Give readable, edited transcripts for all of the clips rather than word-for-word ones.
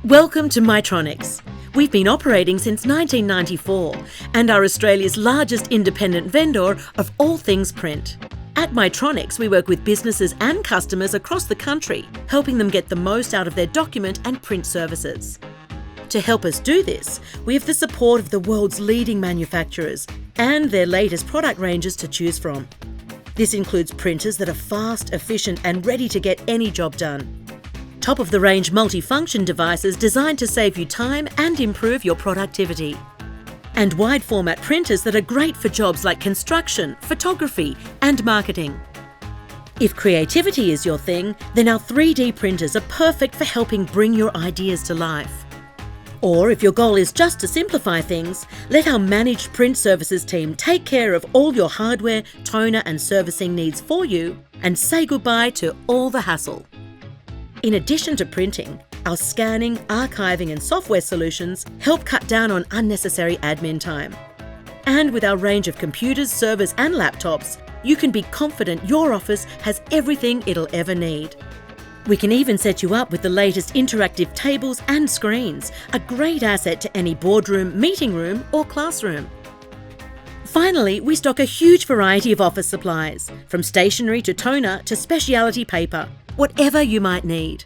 Welcome to Mitronics. We've been operating since 1994 and are Australia's largest independent vendor of all things print. At Mitronics, we work with businesses and customers across the country, helping them get the most out of their document and print services. To help us do this, we have the support of the world's leading manufacturers and their latest product ranges to choose from. This includes printers that are fast, efficient and ready to get any job done. Top-of-the-range multifunction devices designed to save you time and improve your productivity. And wide-format printers that are great for jobs like construction, photography and marketing. If creativity is your thing, then our 3D printers are perfect for helping bring your ideas to life. Or if your goal is just to simplify things, let our managed print services team take care of all your hardware, toner and servicing needs for you and say goodbye to all the hassle. In addition to printing, our scanning, archiving and software solutions help cut down on unnecessary admin time. And with our range of computers, servers and laptops, you can be confident your office has everything it'll ever need. We can even set you up with the latest interactive tables and screens, a great asset to any boardroom, meeting room or classroom. Finally, we stock a huge variety of office supplies, from stationery to toner to specialty paper, whatever you might need.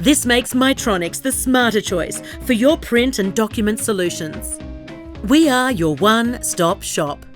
This makes Mitronics the smarter choice for your print and document solutions. We are your one-stop shop.